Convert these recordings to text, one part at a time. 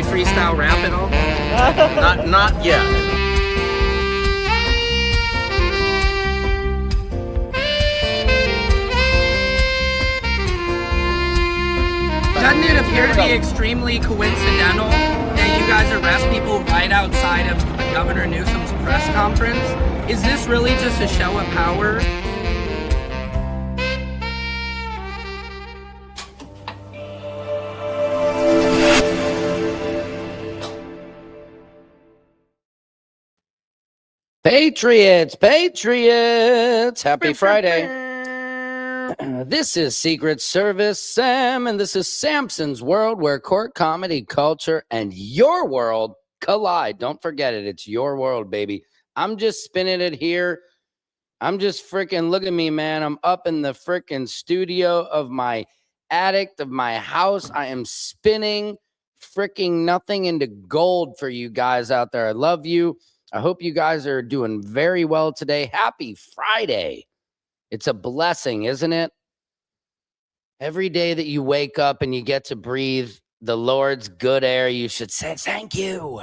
Any freestyle rap at all? Not yet. Doesn't it appear to be extremely coincidental that you guys arrest people right outside of Governor Newsom's press conference? Is this really just a show of power? Patriots, happy Friday. This is Secret Service Sam, and this is Samson's World, where court, comedy, culture, and your world collide. Don't forget it. It's your world, baby. I'm just spinning it here. I'm just freaking, look at me, man. I'm up in the freaking studio of my attic of my house. I am spinning freaking nothing into gold for you guys out there. I love you. I hope you guys are doing very well today. Happy Friday. It's a blessing, isn't it? Every day that you wake up and you get to breathe the Lord's good air, you should say thank you.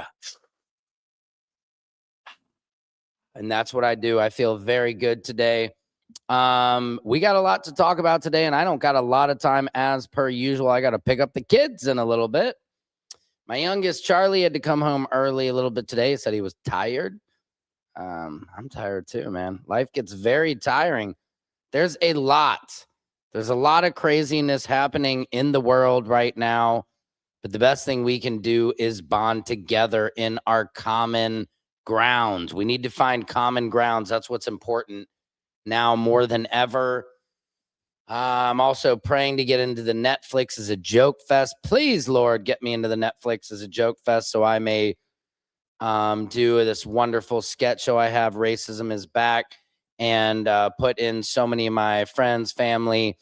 And that's what I do. I feel very good today. We got a lot to talk about today, and I don't got a lot of time as per usual. I got to pick up the kids in a little bit. My youngest, Charlie, had to come home early a little bit today. He said he was tired. I'm tired too, man. Life gets very tiring. There's a lot of craziness happening in the world right now. But the best thing we can do is bond together in our common grounds. We need to find common grounds. That's what's important now more than ever. I'm also praying to get into the Netflix as a joke fest. Please, Lord, get me into the Netflix as a joke fest so I may do this wonderful sketch show I have, Racism is Back, and put in so many of my friends, family,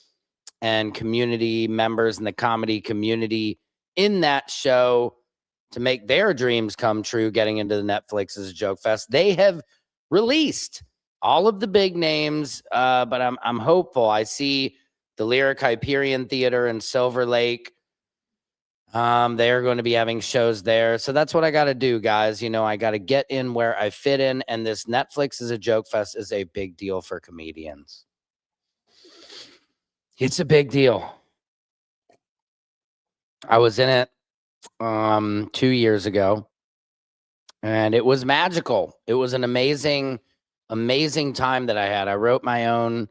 and community members in the comedy community in that show to make their dreams come true, getting into the Netflix as a joke fest. They have released all of the big names, but I'm hopeful. I see the Lyric Hyperion Theater in Silver Lake. They're going to be having shows there. So that's what I got to do, guys. You know, I got to get in where I fit in. And this Netflix as a joke fest is a big deal for comedians. It's a big deal. I was in it 2 years ago, and it was magical. It was an amazing time that I had. I wrote my own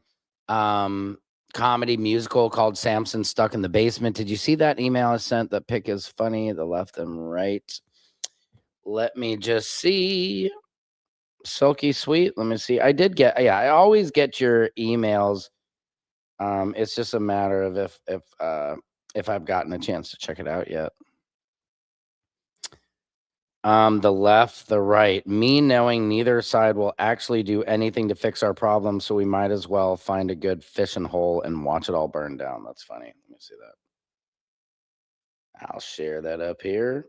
comedy musical called Samson Stuck in the Basement. Did you see that email I sent? The pic is funny, the left and right. Let me just see. Silky Sweet. Let me see. I did get, yeah, I always get your emails. It's just a matter of if I've gotten a chance to check it out yet. The left, the right, me knowing neither side will actually do anything to fix our problem, so we might as well find a good fishing hole and watch it all burn down. That's funny. Let me see that. I'll share that up here.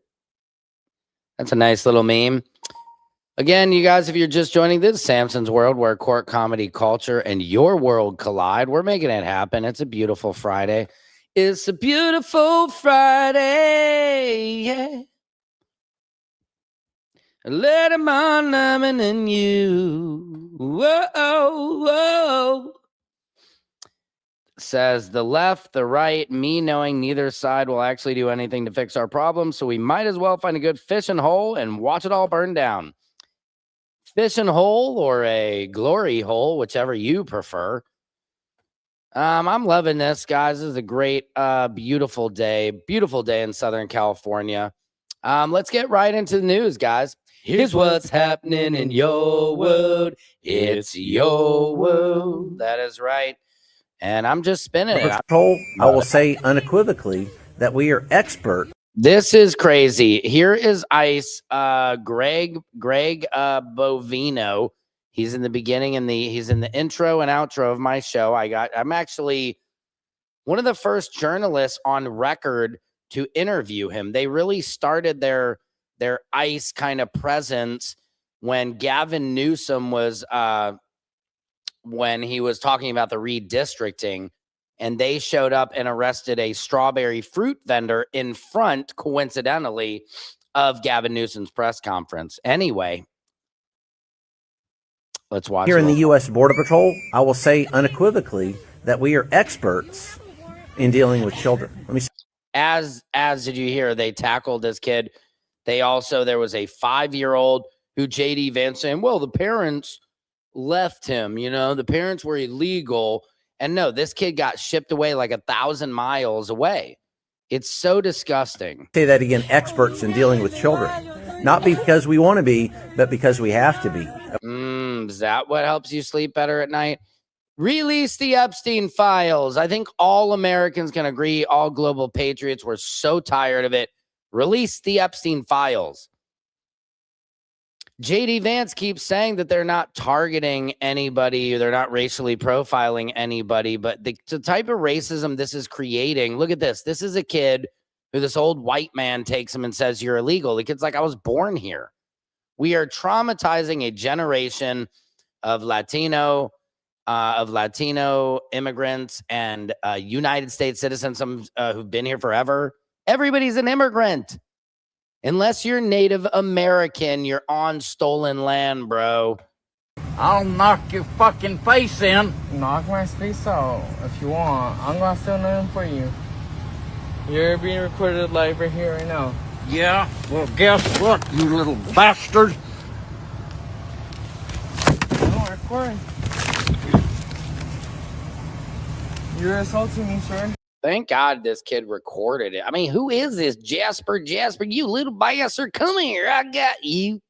That's a nice little meme. Again, you guys, if you're just joining, this is Samson's World, where court, comedy, culture, and your world collide. We're making it happen. It's a beautiful Friday. It's a beautiful Friday, yeah. Let him on, loving in you. Whoa, whoa. Says the left, the right, me knowing neither side will actually do anything to fix our problem, so we might as well find a good fishing hole and watch it all burn down. Fishing hole or a glory hole, whichever you prefer. I'm loving this, guys. This is a great, beautiful day in Southern California. Let's get right into the news, guys. Here's what's happening in your world. It's your world. That is right. And I'm just spinning it. I will say unequivocally that we are expert. This is crazy. Here is ICE. Greg Bovino. He's in the beginning and he's in the intro and outro of my show. I'm actually one of the first journalists on record to interview him. They really started their ICE kind of presence when Gavin Newsom was when he was talking about the redistricting and they showed up and arrested a strawberry fruit vendor in front, coincidentally, of Gavin Newsom's press conference. Anyway, let's watch Here in the U.S. Border Patrol, I will say unequivocally that we are experts in dealing with children. Let me. As did you hear, they tackled this kid. There was a 5-year-old who JD Vance saying, well, the parents left him, the parents were illegal. And no, this kid got shipped away like 1,000 miles away. It's so disgusting. Say that again, experts in dealing with children. Not because we want to be, but because we have to be. Is that what helps you sleep better at night? Release the Epstein files. I think all Americans can agree, all global patriots were so tired of it. Release the Epstein files. JD Vance keeps saying that they're not targeting anybody, they're not racially profiling anybody, but the type of racism this is creating, look at this. This is a kid who this old white man takes him and says, you're illegal. The kid's like, I was born here. We are traumatizing a generation of Latino immigrants and United States citizens who've been here forever. Everybody's an immigrant. Unless you're Native American, you're on stolen land, bro. I'll knock your fucking face in. Knock my face out if you want. I'm gonna steal nothing for you. You're being recorded live right here, right now. Yeah, well, guess what, you little bastard? Don't record. You're assaulting me, sir. Thank God this kid recorded it. I mean, who is this? Jasper, you little bastard, come here. I got you.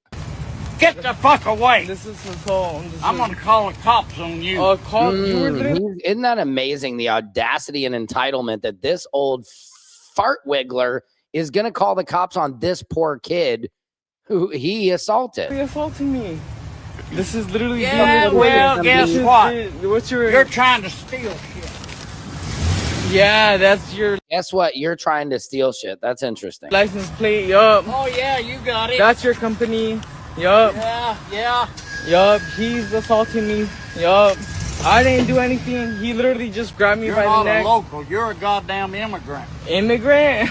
Get the fuck away. This is assault. I'm gonna call the cops on you. Isn't that amazing? The audacity and entitlement that this old fart wiggler is going to call the cops on this poor kid who he assaulted. You're assaulting me. This is literally. Yeah, well, guess what? What's your? You're trying to steal shit. Yeah, that's your. Guess what? You're trying to steal shit. That's interesting. License plate, yup. Oh yeah, you got it. That's your company, yup. Yeah. Yup, he's assaulting me, yup. I didn't do anything. He literally just grabbed me You're by the not neck. a local. You're a goddamn immigrant. Immigrant?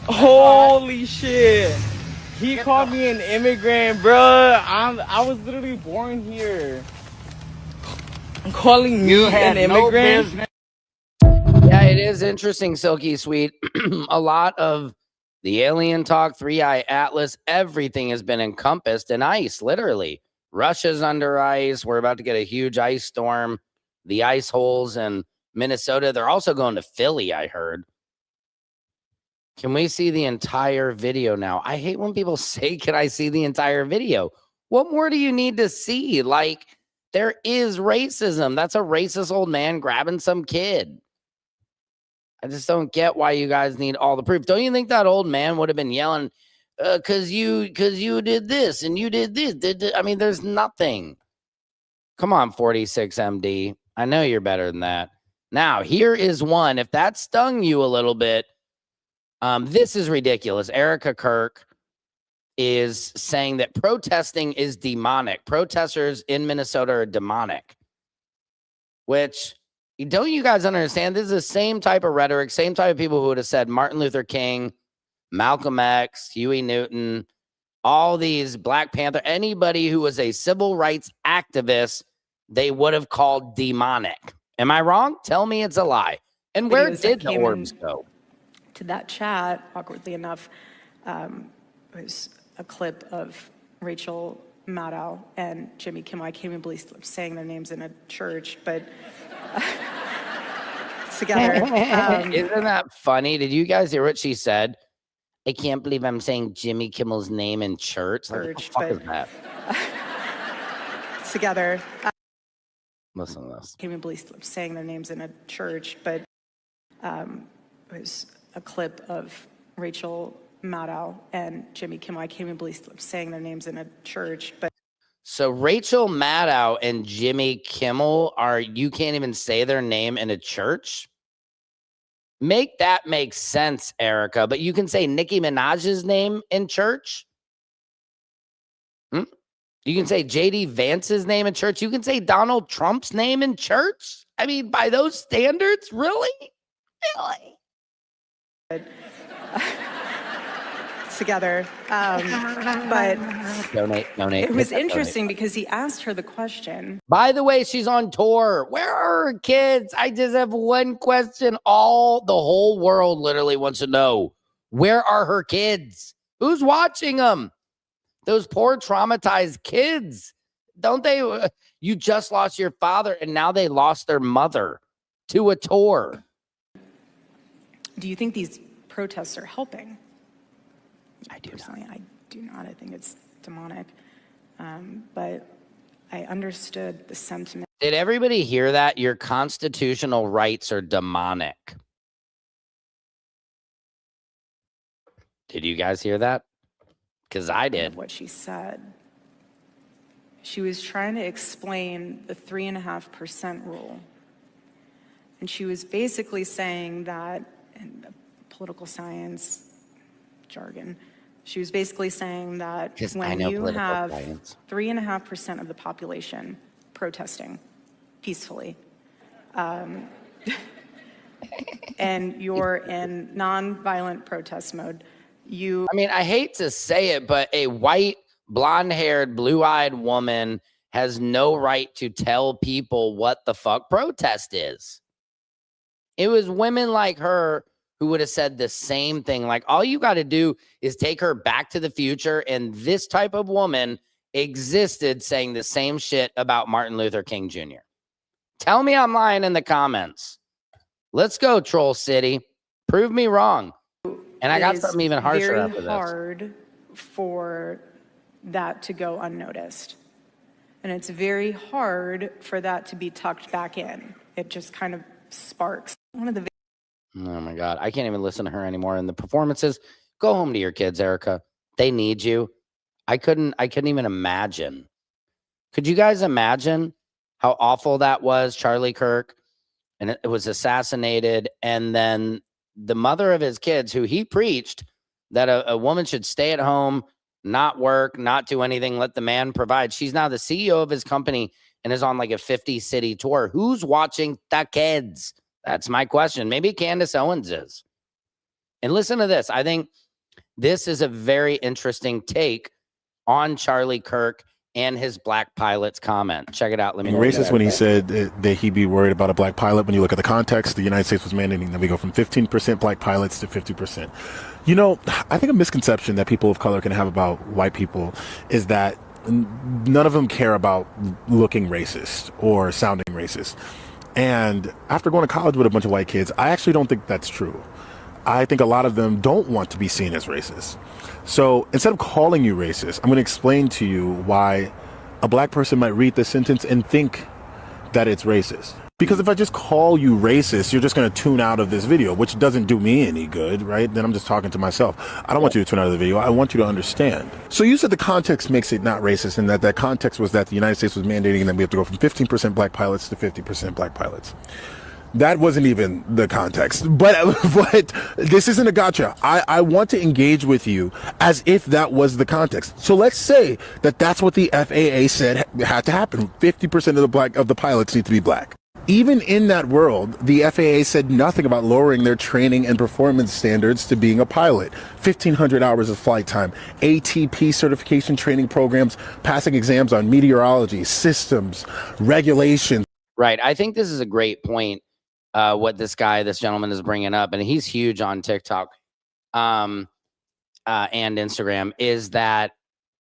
Holy shit. He called me an immigrant, bruh. I was literally born here. Calling me an immigrant? No business. Yeah, it is interesting, Silky Sweet. A lot of the alien talk, 3-Eye Atlas, everything has been encompassed in ice, literally. Russia's under ice. We're about to get a huge ice storm. The ice holes in Minnesota. They're also going to Philly, I heard. Can we see the entire video now? I hate when people say, can I see the entire video? What more do you need to see? Like, there is racism. That's a racist old man grabbing some kid. I just don't get why you guys need all the proof. Don't you think that old man would have been yelling, cause you did this and you did this? I mean, there's nothing. Come on, 46 MD. I know you're better than that. Now, here is one. If that stung you a little bit, this is ridiculous. Erica Kirk is saying that protesting is demonic. Protesters in Minnesota are demonic. Which, don't you guys understand? This is the same type of rhetoric, same type of people who would have said Martin Luther King, Malcolm X, Huey Newton, all these Black Panther, anybody who was a civil rights activist, they would have called demonic. Am I wrong? Tell me it's a lie. And where did the orbs go? To that chat, awkwardly enough, was a clip of Rachel Maddow and Jimmy Kimmel. I can't even believe I'm saying their names in a church, but together. Isn't that funny? Did you guys hear what she said? I can't believe I'm saying Jimmy Kimmel's name in church. Like, what the fuck is that? Together. Listen to this. I can't even believe I'm saying their names in a church, but was a clip of Rachel Maddow and Jimmy Kimmel. I can't even believe I'm saying their names in a church, but. So Rachel Maddow and Jimmy Kimmel you can't even say their name in a church? Make that make sense, Erica. But you can say Nicki Minaj's name in church? You can say JD Vance's name in church? You can say Donald Trump's name in church? I mean, by those standards, really? Together. But Donate. it was interesting because he asked her the question. By the way, she's on tour. Where are her kids? I just have one question. The whole world literally wants to know. Where are her kids? Who's watching them? Those poor traumatized kids. Don't they? You just lost your father and now they lost their mother to a tour. Do you think these protests are helping? I do Personally, I do not. I think it's demonic. But I understood the sentiment. Did everybody hear that? Your constitutional rights are demonic. Did you guys hear that? Because I did. What she said. She was trying to explain the 3.5% rule. And she was basically saying that, in the political science jargon, she was basically saying that when you have 3.5% of the population protesting peacefully, and you're in non-violent protest mode, I mean, I hate to say it, but a white, blonde-haired, blue-eyed woman has no right to tell people what the fuck protest is. It was women like her who would have said the same thing. Like, all you got to do is take her back to the future, and this type of woman existed saying the same shit about Martin Luther King Jr. Tell me I'm lying in the comments. Let's go, Troll City. Prove me wrong. And I got something even harsher after this. It's very hard for that to go unnoticed. And it's very hard for that to be tucked back in. It just kind of sparks. Oh my God. I can't even listen to her anymore. And the performances, go home to your kids, Erica. They need you. I couldn't even imagine. Could you guys imagine how awful that was? Charlie Kirk, and it was assassinated. And then the mother of his kids, who he preached that a woman should stay at home, not work, not do anything, let the man provide. She's now the CEO of his company and is on like a 50-city tour. Who's watching the kids? That's my question. Maybe Candace Owens is. And listen to this. I think this is a very interesting take on Charlie Kirk and his black pilot's comment. Check it out. Let me know. Racist when he said that he'd be worried about a black pilot. When you look at the context, the United States was mandating that we go from 15% black pilots to 50%. You know, I think a misconception that people of color can have about white people is that none of them care about looking racist or sounding racist. And after going to college with a bunch of white kids, I actually don't think that's true. I think a lot of them don't want to be seen as racist. So instead of calling you racist, I'm going to explain to you why a black person might read this sentence and think that it's racist. Because if I just call you racist, you're just going to tune out of this video, which doesn't do me any good, right? Then I'm just talking to myself. I don't want you to tune out of the video. I want you to understand. So you said the context makes it not racist, and that context was that the United States was mandating that we have to go from 15% black pilots to 50% black pilots. That wasn't even the context, but this isn't a gotcha. I want to engage with you as if that was the context. So let's say that that's what the FAA said had to happen. 50% of the pilots need to be black. Even in that world, the FAA said nothing about lowering their training and performance standards to being a pilot. 1,500 hours of flight time, ATP certification training programs, passing exams on meteorology, systems, regulations. Right. I think this is a great point. What this gentleman is bringing up, and he's huge on TikTok and Instagram, is that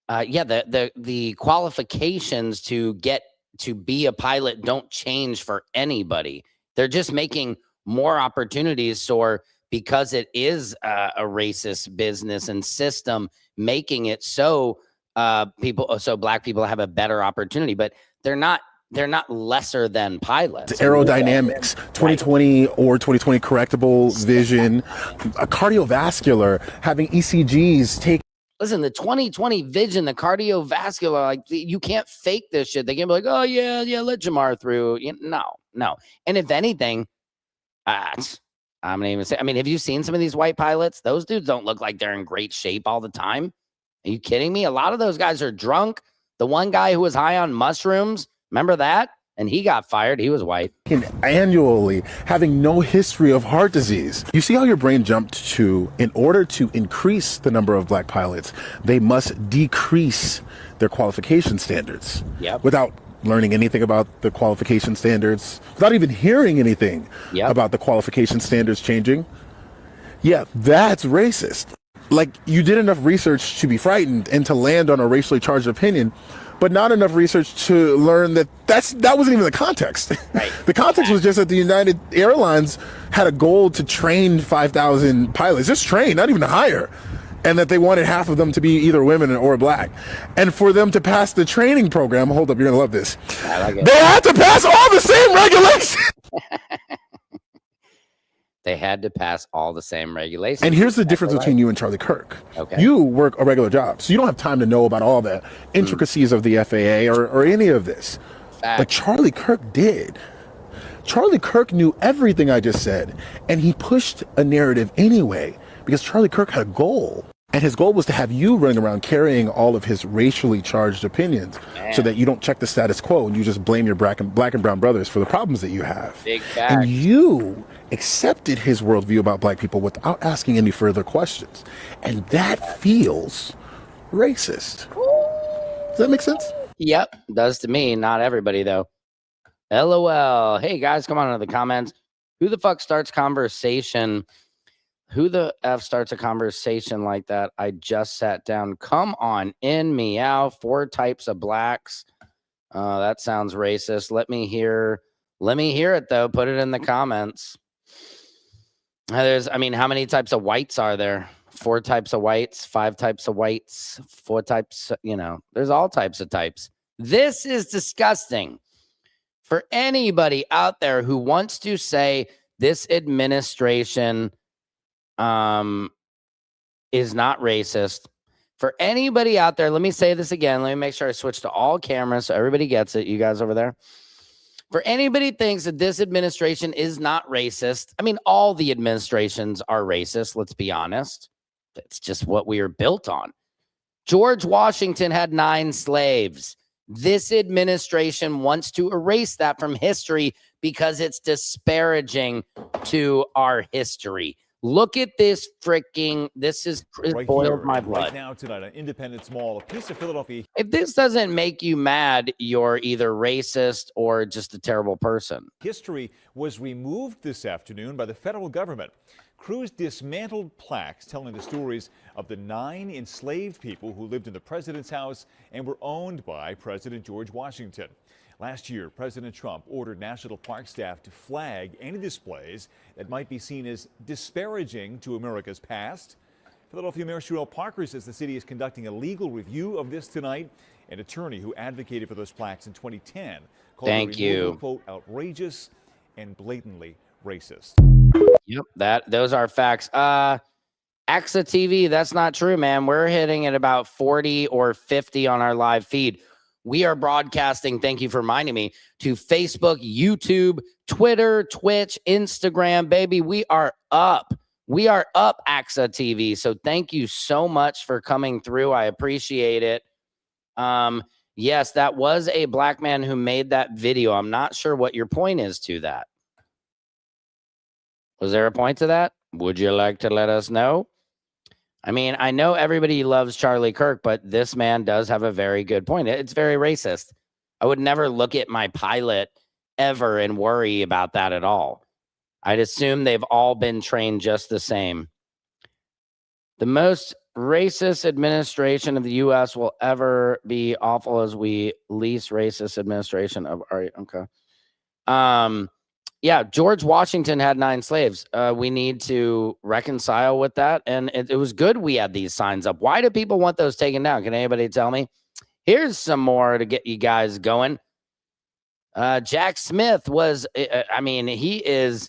the qualifications to get to be a pilot don't change for anybody. They're just making more opportunities. So because it is a racist business and system, making it so black people have a better opportunity, but they're not lesser than pilots. Aerodynamics, 2020 or 2020 correctable vision, cardiovascular, having ECGs take. Listen, the 2020 vision, the cardiovascular, like you can't fake this shit. They can't be like, oh yeah, let Jamar through. No. And if anything, I'm gonna even say, I mean, have you seen some of these white pilots? Those dudes don't look like they're in great shape all the time. Are you kidding me? A lot of those guys are drunk. The one guy who was high on mushrooms, remember that? and he got fired. He was white. Annually, having no history of heart disease. You see how your brain jumped to, in order to increase the number of black pilots, they must decrease their qualification standards. Yep. Without learning anything about the qualification standards, without even hearing anything about the qualification standards changing. Yeah, that's racist. Like, you did enough research to be frightened and to land on a racially charged opinion, but not enough research to learn that that wasn't even the context. Right. The context was just that the United Airlines had a goal to train 5,000 pilots, just train, not even to hire, and that they wanted half of them to be either women or black. And for them to pass the training program, hold up, you're going to love this. I like it. They had to pass all the same regulations. They had to pass all the same regulations. And here's the difference between you and Charlie Kirk. Okay. You work a regular job, so you don't have time to know about all the intricacies of the FAA or any of this. Fact. But Charlie Kirk did. Charlie Kirk knew everything I just said, and he pushed a narrative anyway, because Charlie Kirk had a goal. And his goal was to have you running around carrying all of his racially charged opinions, so that you don't check the status quo and you just blame your black and brown brothers for the problems that you have. Big fact. And you accepted his worldview about black people without asking any further questions. And that feels racist. Does that make sense? Yep, does to me. Not everybody, though. LOL. Hey, guys, come on into the comments. Who the fuck starts conversation? Who the F starts a conversation like that? I just sat down. Come on in, meow. 4 types of blacks. That sounds racist. Let me hear it, though. Put it in the comments. How many types of whites are there? 4 types of whites, 5 types of whites, 4 types, there's all types of types. This is disgusting. For anybody out there who wants to say this administration is not racist, for anybody out there, let me say this again. Let me make sure I switch to all cameras so everybody gets it. You guys over there. For anybody who thinks that this administration is not racist, all the administrations are racist. Let's be honest. It's just what we are built on. George Washington had 9 slaves. This administration wants to erase that from history because it's disparaging to our history. Look at this this is right boiled here, my blood. Right now tonight on Independence Mall, a piece of Philadelphia. If this doesn't make you mad, you're either racist or just a terrible person. History was removed this afternoon by the federal government. Crews dismantled plaques telling the stories of the 9 enslaved people who lived in the president's house and were owned by President George Washington. Last year, President Trump ordered National Park staff to flag any displays that might be seen as disparaging to America's past. Philadelphia Mayor Sherelle Parker says the city is conducting a legal review of this tonight. An attorney who advocated for those plaques in 2010 called Thank the removal, you. quote, outrageous and blatantly racist. Yep, those are facts. AXA TV, that's not true, man. We're hitting at about 40 or 50 on our live feed. We are broadcasting, thank you for reminding me, to Facebook, YouTube, Twitter, Twitch, Instagram, baby. We are up. We are up, AXA TV. So thank you so much for coming through. I appreciate it. Yes, that was a black man who made that video. I'm not sure what your point is to that. Was there a point to that? Would you like to let us know? I know everybody loves Charlie Kirk, but this man does have a very good point. It's very racist. I would never look at my pilot ever and worry about that at all. I'd assume they've all been trained just the same. The most racist administration of the U.S. will ever be awful as we least racist administration of our, okay. Yeah, George Washington had 9 slaves. We need to reconcile with that. And it was good we had these signs up. Why do people want those taken down? Can anybody tell me? Here's some more to get you guys going. Jack Smith was, he's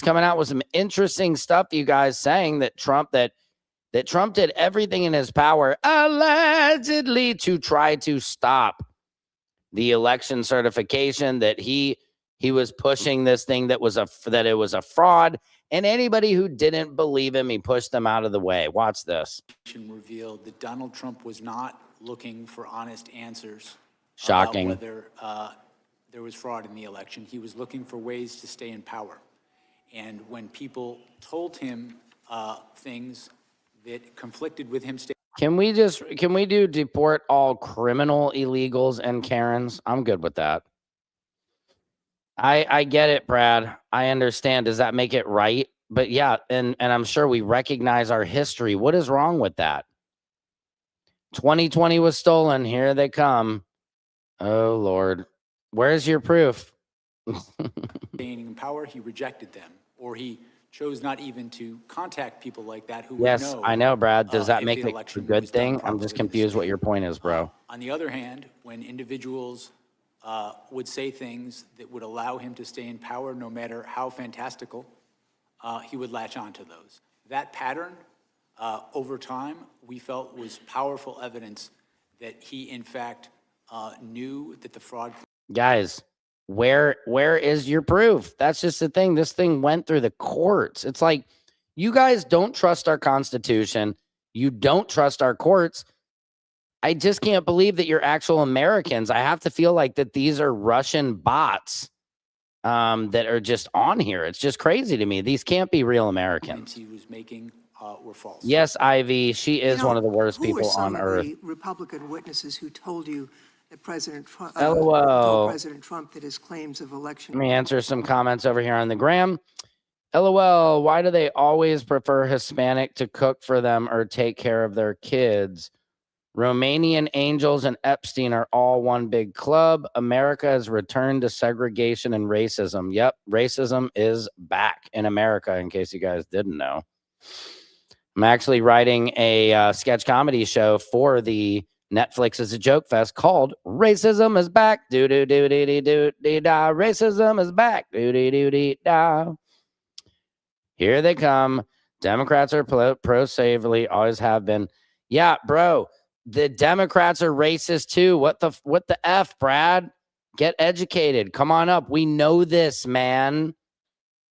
coming out with some interesting stuff, you guys, saying that Trump did everything in his power, allegedly, to try to stop the election certification, that he was pushing this thing that it was a fraud, and anybody who didn't believe him, he pushed them out of the way. Watch this. Revealed that Donald Trump was not looking for honest answers. Shocking. whether there was fraud in the election. He was looking for ways to stay in power. And when people told him things that conflicted with him staying. Can we do deport all criminal illegals and Karens? I'm good with that. I get it, Brad. I understand. Does that make it right? But yeah, and I'm sure we recognize our history. What is wrong with that? 2020 was stolen. Here they come. Oh, Lord. Where's your proof? Staying in power, he rejected them, or he chose not even to contact people like that who Yes, would know. I know, Brad. Does that if make the it a election good was done thing? I'm properly just in this confused what state. your point is, bro. On the other hand, when individuals would say things that would allow him to stay in power, no matter how fantastical, he would latch onto those. That pattern, over time, we felt was powerful evidence that he, in fact, knew that the fraud. Guys, where is your proof? That's just the thing. This thing went through the courts. It's like, you guys don't trust our Constitution. You don't trust our courts. I just can't believe that you're actual Americans. I have to feel like that these are Russian bots that are just on here. It's just crazy to me. These can't be real Americans. He was making were false. Yes, Ivy, she is one of the worst people on earth. Who were some of the Republican witnesses who told you that President Trump LOL. told President Trump that his claims of election? Let me answer some comments over here on the gram. LOL, why do they always prefer Hispanic to cook for them or take care of their kids? Romanian Angels and Epstein are all one big club. America has returned to segregation and racism. Yep, racism is back in America, in case you guys didn't know. I'm actually writing a sketch comedy show for the Netflix Is a Joke Fest called Racism is Back. Do-do-do-dee-dee-do-dee-da. Racism is back. Do-dee-do-dee-da. Here they come. Democrats are pro-slavery, always have been. Yeah, bro. The Democrats are racist too. What the F, Brad? Get educated. Come on up. We know this, man.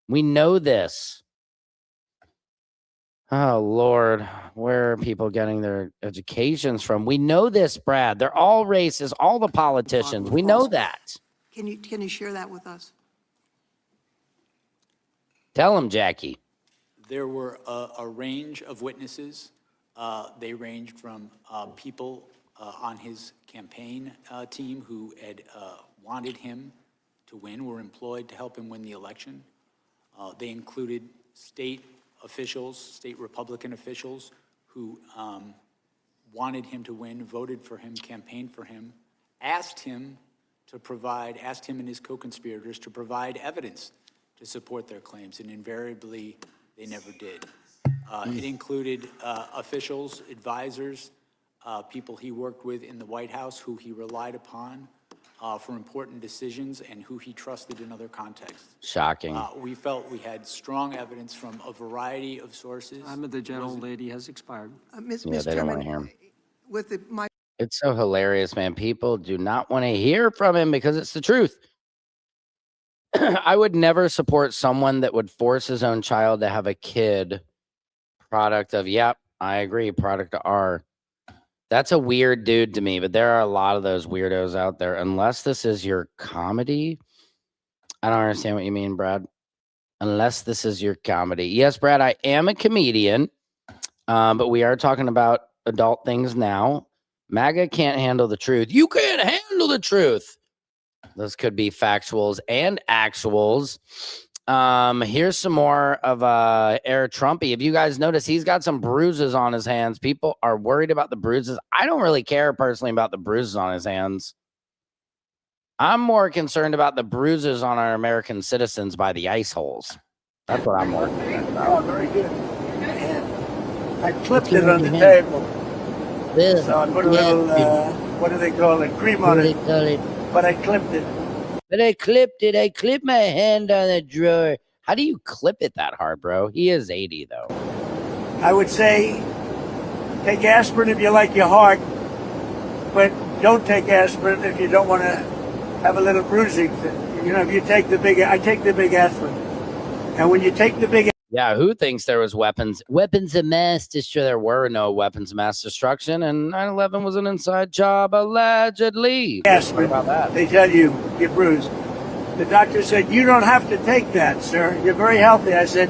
We know this. Oh, Lord. Where are people getting their educations from? We know this, Brad. They're all racist. All the politicians. We know that. Can you share that with us? Tell them, Jackie. There were a range of witnesses. They ranged from people on his campaign team who had wanted him to win, were employed to help him win the election. They included state officials, state Republican officials who wanted him to win, voted for him, campaigned for him, asked him and his co-conspirators to provide evidence to support their claims, and invariably they never did. It included officials, advisors, people he worked with in the White House who he relied upon for important decisions and who he trusted in other contexts. Shocking. We felt we had strong evidence from a variety of sources. Time of the gentle lady has expired. Ms. Yeah, they don't want to hear him. With my It's so hilarious, man. People do not want to hear from him because it's the truth. I would never support someone that would force his own child to have a kid. Product of, yep, I agree. Product of R. That's a weird dude to me, but there are a lot of those weirdos out there. Unless this is your comedy. I don't understand what you mean, Brad. Unless this is your comedy. Yes, Brad, I am a comedian, but we are talking about adult things now. MAGA can't handle the truth. You can't handle the truth. Those could be factuals and actuals. Here's some more of Air Trumpy. If you guys notice, he's got some bruises on his hands. People are worried about the bruises. I don't really care personally about the bruises on his hands. I'm more concerned about the bruises on our American citizens by the ice holes. That's what I'm more concerned about. Oh, very good. And I clipped it on the table. So I put a little, what do they call it, cream on it. But I clipped it. But I clipped it. I clipped my hand on the drawer. How do you clip it that hard, bro? He is 80, though. I would say take aspirin if you like your heart, but don't take aspirin if you don't want to have a little bruising. You know, if you take the big, I take the big aspirin. And when you take the big Yeah, who thinks there was weapons of mass destruction? There were no weapons of mass destruction, and 9/11 was an inside job, allegedly. Yes, What about that? they tell you get bruised. The doctor said, you don't have to take that, sir. You're very healthy. I said,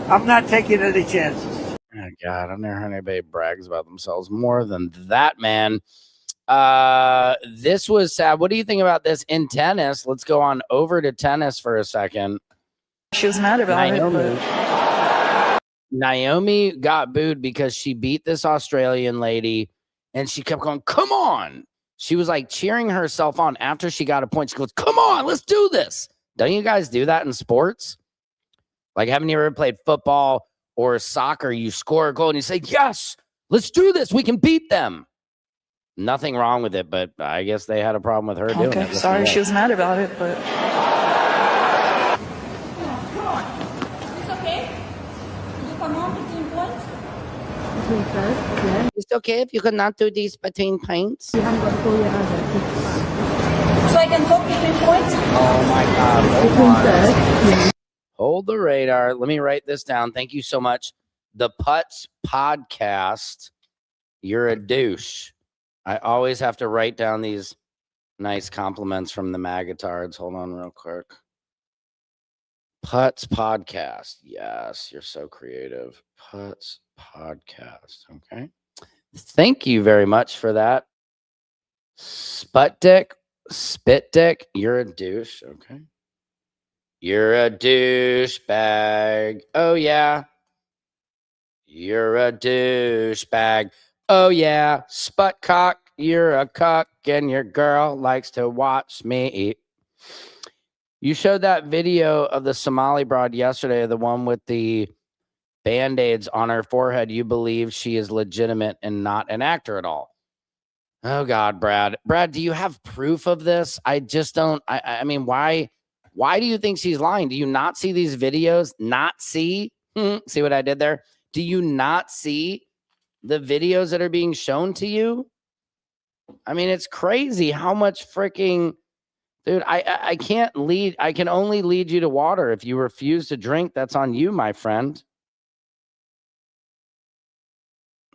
I'm not taking any chances. Oh, God, I've never heard anybody brags about themselves more than that, man. This was sad. What do you think about this in tennis? Let's go on over to tennis for a second. She was mad about it, Naomi got booed because she beat this Australian lady, and she kept going, come on. She was like cheering herself on after she got a point. She goes, come on, let's do this. Don't you guys do that in sports? Like, haven't you ever played football or soccer? You score a goal and you say, yes, let's do this. We can beat them. Nothing wrong with it, but I guess they had a problem with her doing it. Okay, sorry, she was mad about it, but... It's okay if you could not do these between pints? So I can talk between points? Oh my God. Hold the radar. Let me write this down. Thank you so much. The Putts Podcast. You're a douche. I always have to write down these nice compliments from the Magatards. Hold on real quick. Putts Podcast. Yes, you're so creative. Putts Podcast. Okay. Thank you very much for that. Spit dick, you're a douche. Okay. You're a douchebag. Oh, yeah. You're a douchebag. Oh, yeah. Sputcock, you're a cuck, and your girl likes to watch me eat. You showed that video of the Somali broad yesterday, the one with the Band-Aids on her forehead. You believe she is legitimate and not an actor at all. Oh, God, Brad. Brad, do you have proof of this? I just don't. I mean, why do you think she's lying? Do you not see these videos? Not see? See what I did there? Do you not see the videos that are being shown to you? I mean, it's crazy how much freaking... Dude, I can't lead. I can only lead you to water. If you refuse to drink, that's on you, my friend.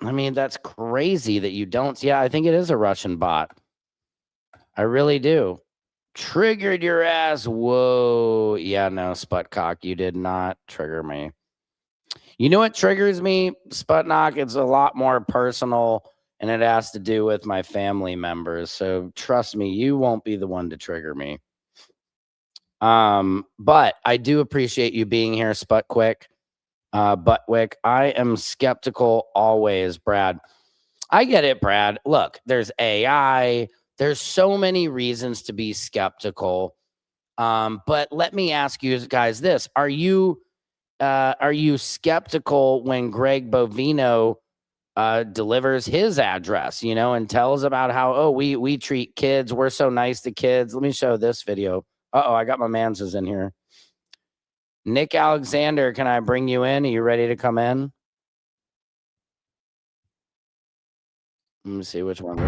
I mean, that's crazy that you don't. Yeah, I think it is a Russian bot. I really do. Triggered your ass. Whoa. Yeah, no, Sputcock, you did not trigger me. You know what triggers me, Sputnock? It's a lot more personal, and it has to do with my family members. So trust me, you won't be the one to trigger me. But I do appreciate you being here, Buttwick. I am skeptical always, Brad. I get it, Brad. Look, there's AI. There's so many reasons to be skeptical. But let me ask you guys this. Are you skeptical when Greg Bovino delivers his address, and tells about how, oh, we treat kids. We're so nice to kids. Let me show this video. Uh-oh, I got my manses in here. Nick Alexander, can I bring you in? Are you ready to come in? Let me see which one. Oh,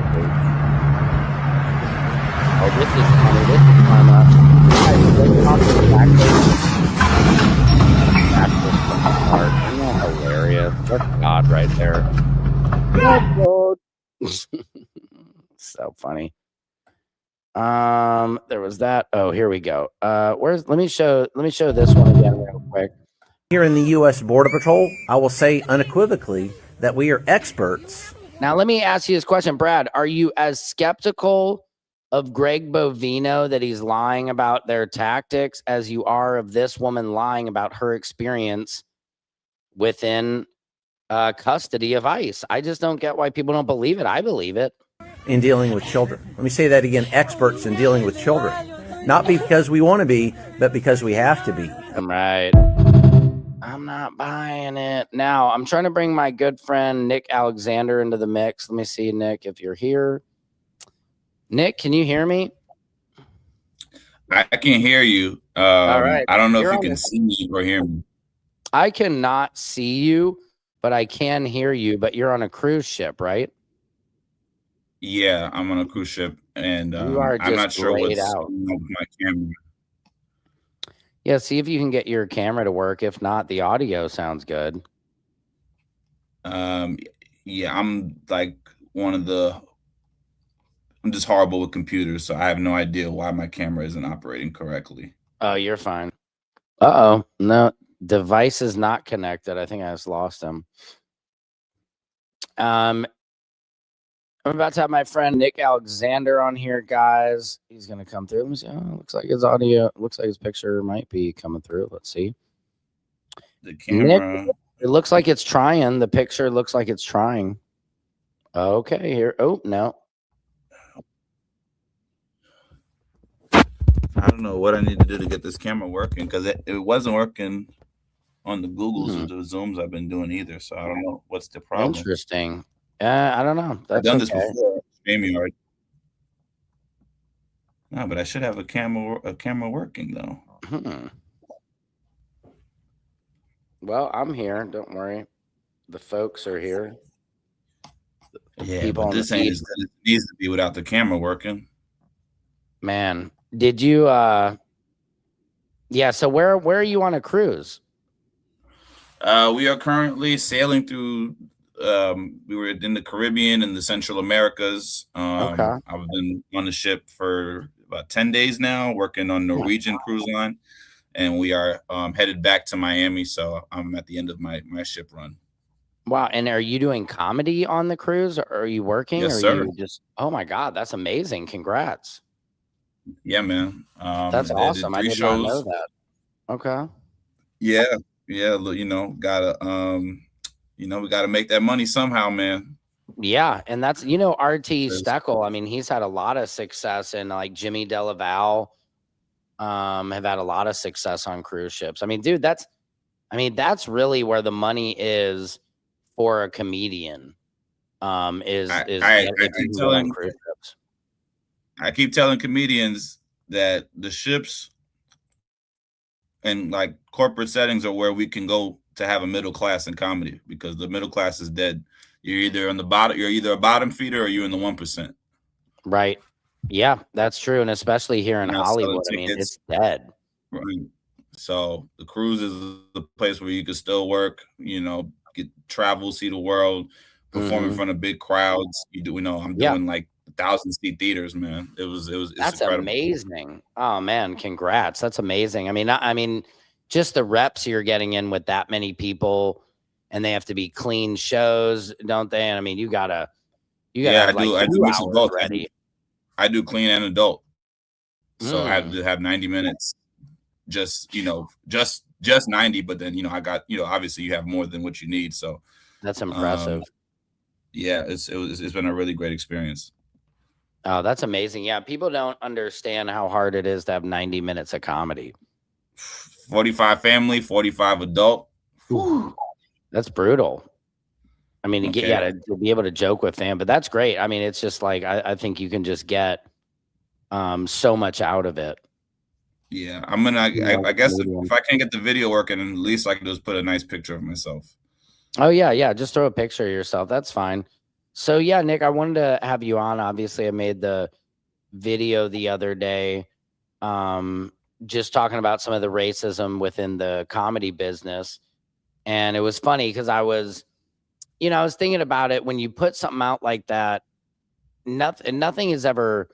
this is funny. This is hilarious. That's God right there. So funny. There was that. Oh, here we go. Let me show this one again real quick. Here in the U.S. Border Patrol, I will say unequivocally that we are experts. Now, let me ask you this question, Brad. Are you as skeptical of Greg Bovino that he's lying about their tactics as you are of this woman lying about her experience within custody of ICE? I just don't get why people don't believe it. I believe it. In dealing with children. Let me say that again, experts in dealing with children. Not because we want to be, but because we have to be. Right. I'm not buying it. Now, I'm trying to bring my good friend Nick Alexander into the mix. Let me see, Nick, if you're here. Nick, can you hear me? I can hear you. All right. I don't know if you can see me or hear me. I cannot see you, but I can hear you. But you're on a cruise ship, right? Yeah, I'm on a cruise ship, and you are I'm not sure what's out. going on with my camera. Yeah, see if you can get your camera to work. If not, the audio sounds good. Yeah, I'm like I'm just horrible with computers, so I have no idea why my camera isn't operating correctly. Oh, you're fine. Uh-oh. No, device is not connected. I think I just lost him. I'm about to have my friend Nick Alexander on here, guys. He's gonna come through. Let me see. Oh, looks like his audio, looks like his picture might be coming through. Let's see. The camera. Nick, it looks like it's trying. The picture looks like it's trying. Okay, here. Oh, no. I don't know what I need to do to get this camera working because it wasn't working on the Googles or the Zooms I've been doing either. So I don't know what's the problem. Interesting. I don't know. That's I've done this okay. before. StreamYard. No, but I should have a camera working though. Well, I'm here. Don't worry. The folks are here. Yeah, People but on this the ain't feed. as good as it needs to be without the camera working. Man, did you yeah, so where are you on a cruise? We are currently sailing through we were in the Caribbean and the Central Americas. Okay. I've been on the ship for about 10 days now, working on Norwegian cruise line, and we are headed back to Miami. So I'm at the end of my ship run. Wow, and are you doing comedy on the cruise, or are you working? Yes, or sir. Are you just, oh my God, that's amazing. Congrats. Yeah, man. That's awesome. I did not know that. Okay. Yeah, you know, we gotta make that money somehow, man. Yeah, and that's, RT Steckel. I mean, he's had a lot of success, and like Jimmy Delaval have had a lot of success on cruise ships. I mean, dude, that's really where the money is for a comedian. I keep telling comedians that the ships and like corporate settings are where we can go to have a middle class in comedy, because the middle class is dead. You're either a bottom feeder, or you're in the 1%. Right. Yeah, that's true. And especially here in Hollywood, I mean, it's dead. Right. So the cruise is the place where you can still work, get travel, see the world, perform in front of big crowds. I'm doing like 1,000-seat theaters, man. It's That's incredible. amazing. Oh man, congrats. That's amazing. I mean, just the reps you're getting in with that many people, and they have to be clean shows, don't they? And I mean, you gotta have like 2 mix of hours both. ready. I do clean and adult. So I have to have 90 minutes, just 90, but then, I got, obviously you have more than what you need. So that's impressive. Yeah, it's been a really great experience. Oh, that's amazing. Yeah, people don't understand how hard it is to have 90 minutes of comedy. 45 family, 45 adult. Whew. That's brutal. I mean, to be able to joke with fam, but that's great. I mean, it's just like, I think you can just get so much out of it. Yeah, I guess if I can't get the video working, at least I can just put a nice picture of myself. Oh yeah. Just throw a picture of yourself. That's fine. So yeah, Nick, I wanted to have you on. Obviously, I made the video the other day, just talking about some of the racism within the comedy business. And it was funny because I was thinking about it. When you put something out like that, nothing is ever,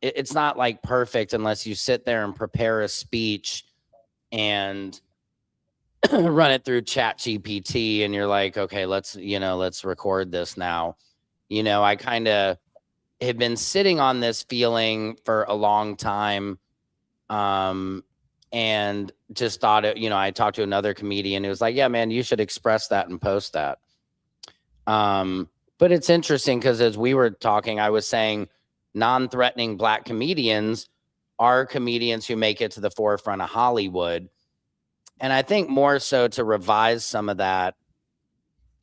it's not like perfect unless you sit there and prepare a speech and run it through ChatGPT, and you're like, okay, let's record this now. I kind of have been sitting on this feeling for a long time. And just thought I talked to another comedian who was like, yeah, man, you should express that and post that. But it's interesting because as we were talking, I was saying non-threatening Black comedians are comedians who make it to the forefront of Hollywood. And I think more so to revise some of that,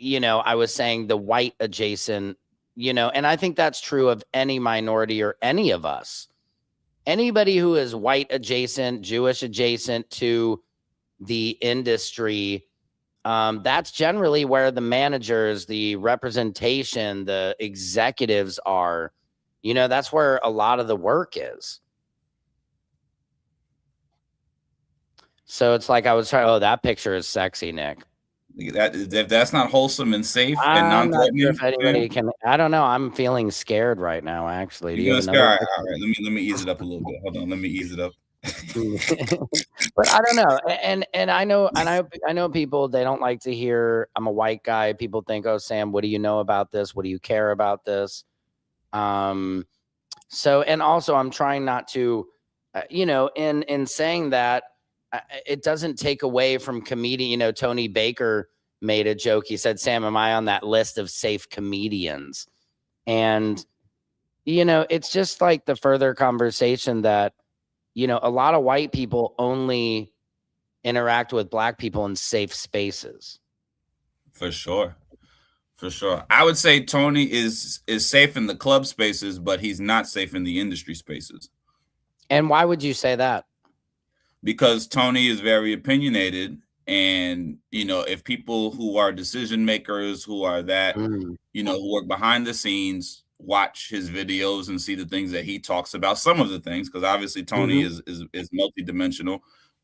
I was saying the white adjacent, and I think that's true of any minority or any of us. Anybody who is white adjacent, Jewish adjacent to the industry, that's generally where the managers, the representation, the executives are. That's where a lot of the work is. So it's like I was trying. Oh, that picture is sexy, Nick. That if that's not wholesome and safe and I'm not sure non-threatening, if anybody can. I don't know. I'm feeling scared right now. Actually, do you you're have gonna scare. another All picture? right, let me ease it up a little bit. Hold on, let me ease it up. But I don't know. And I know I know people, they don't like to hear I'm a white guy. People think, oh, Sam, what do you know about this? What do you care about this? So, and also I'm trying not to, in saying that, it doesn't take away from comedian. Tony Baker made a joke. He said, Sam, am I on that list of safe comedians? And, it's just like the further conversation that, a lot of white people only interact with black people in safe spaces. For sure. For sure. I would say Tony is safe in the club spaces, but he's not safe in the industry spaces. And why would you say that? Because Tony is very opinionated, and if people who are decision makers, who are that, who work behind the scenes, watch his videos and see the things that he talks about, some of the things, because obviously Tony is multidimensional,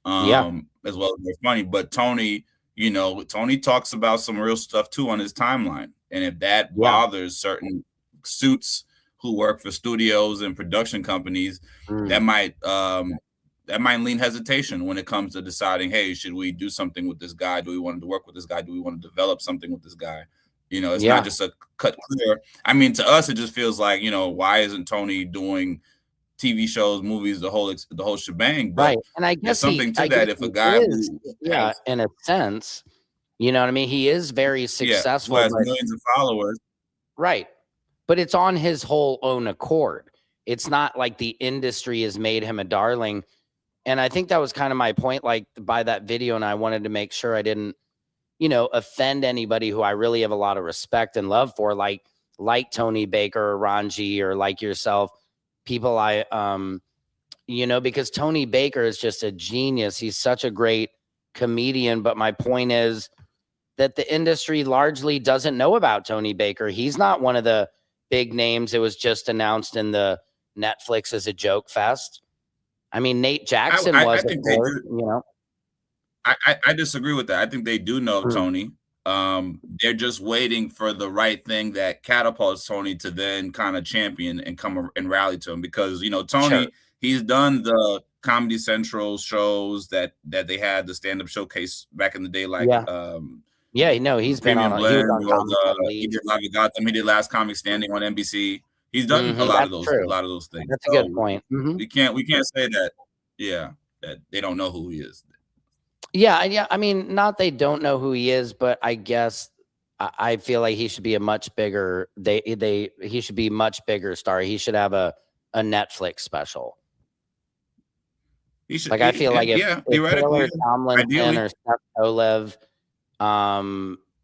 as well as they're funny. But Tony, Tony talks about some real stuff too on his timeline. And if that bothers certain suits who work for studios and production companies, that might lean hesitation when it comes to deciding, hey, should we do something with this guy? Do we want to work with this guy? Do we want to develop something with this guy? It's not just a cut clear. I mean, to us, it just feels like, why isn't Tony doing TV shows, movies, the whole shebang? But right. And I guess there's something to that. If a guy in a sense, you know what I mean? He is very successful. Who has millions of followers. Right. But it's on his whole own accord. It's not like the industry has made him a darling. And I think that was kind of my point, like by that video. And I wanted to make sure I didn't, offend anybody who I really have a lot of respect and love for, like Tony Baker or Ron G, or like yourself, people because Tony Baker is just a genius. He's such a great comedian. But my point is that the industry largely doesn't know about Tony Baker. He's not one of the big names. It was just announced in the Netflix as a joke fest. I mean, Nate Jackson was, of course, I disagree with that. I think they do know Tony. They're just waiting for the right thing that catapults Tony to then kind of champion and come and rally to him. Because, Tony, he's done the Comedy Central shows that they had, the stand-up showcase back in the day. Like, he's been on. He did Live at Gotham. He did Last Comic Standing on NBC. He's done a lot of those things. That's a good point. We can't say that. That they don't know who he is. Yeah. I mean, not they don't know who he is, but I guess I feel like he should be a much bigger. He should be much bigger star. He should have a Netflix special. He should. I feel like if Taylor Tomlinson or Seth Olev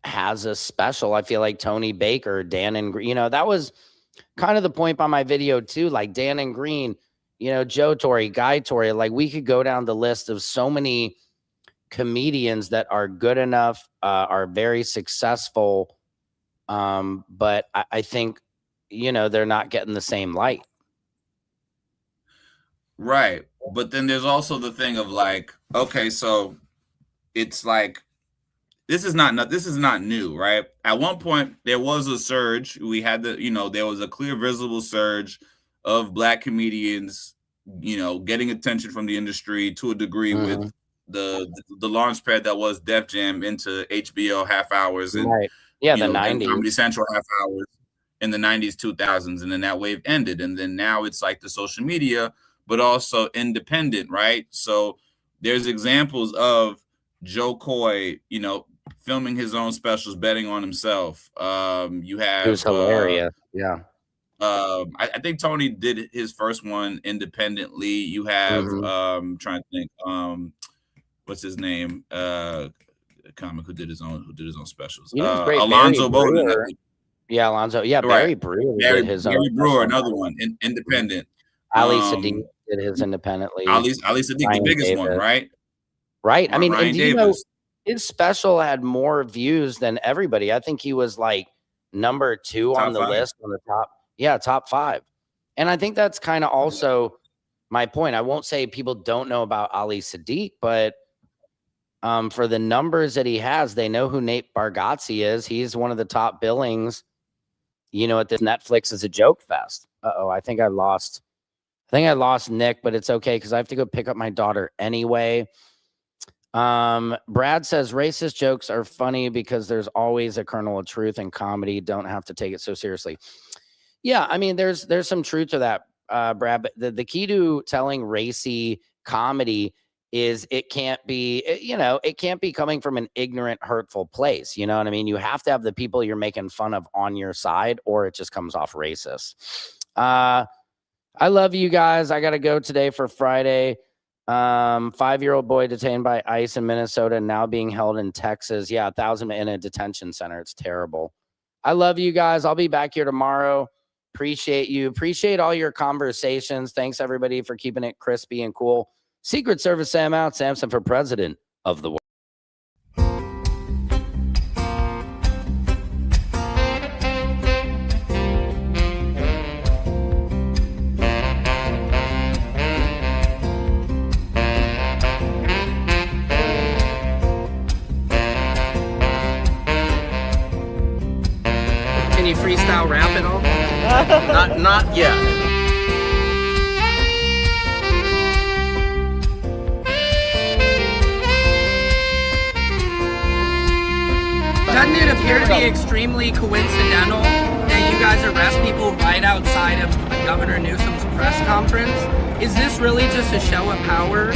has a special, I feel like Tony Baker, Dan and Green. That was kind of the point by my video too. Like Dan and Green, Joe Torre, Guy Torre. Like we could go down the list of so many comedians that are good enough, are very successful, but I think they're not getting the same light. Right. But then there's also the thing of like, okay, so it's like this is not new, right? At one point there was a surge. We had there was a clear visible surge of black comedians, getting attention from the industry to a degree with the launch pad that was Def Jam into HBO half hours and the 90s, Comedy Central half hours in the 90s, 2000s, and then that wave ended, and then now it's like the social media, but also independent, right? So there's examples of Joe Coy, filming his own specials, betting on himself. You have it was hilarious, I think Tony did his first one independently. You have trying to think. What's his name? A comic who did his own specials. Alonzo Bowden. Alonzo. Yeah, Barry Brewer did his own. Barry Brewer, another one, independent. Ali Sadiq did his independently. Ali Sadiq, the biggest one, right? Right. I mean, Ryan and Davis. His special had more views than everybody. I think he was like number 2 on the list on the top 5. And I think that's kind of also my point. I won't say people don't know about Ali Sadiq, but For the numbers that he has, they know who Nate Bargatze is. He's one of the top billings, you know, at this Netflix is a joke fest. I think I lost Nick, but it's okay because I have to go pick up my daughter anyway. Brad says racist jokes are funny because there's always a kernel of truth in comedy. Don't have to take it so seriously. Yeah, I mean, there's some truth to that, Brad. But the key to telling racy comedy is it can't be, it can't be coming from an ignorant, hurtful place. You know what I mean? You have to have the people you're making fun of on your side, or it just comes off racist. I love you guys. I got to go today for Friday. 5-year-old boy detained by ICE in Minnesota and now being held in Texas. Yeah, 1,000 in a detention center. It's terrible. I love you guys. I'll be back here tomorrow. Appreciate you. Appreciate all your conversations. Thanks, everybody, for keeping it crispy and cool. Secret Service Sam out. Samson for president of the world. Can you freestyle rap at all? Not yet. Doesn't it appear to be extremely coincidental that you guys arrest people right outside of Governor Newsom's press conference? Is this really just a show of power?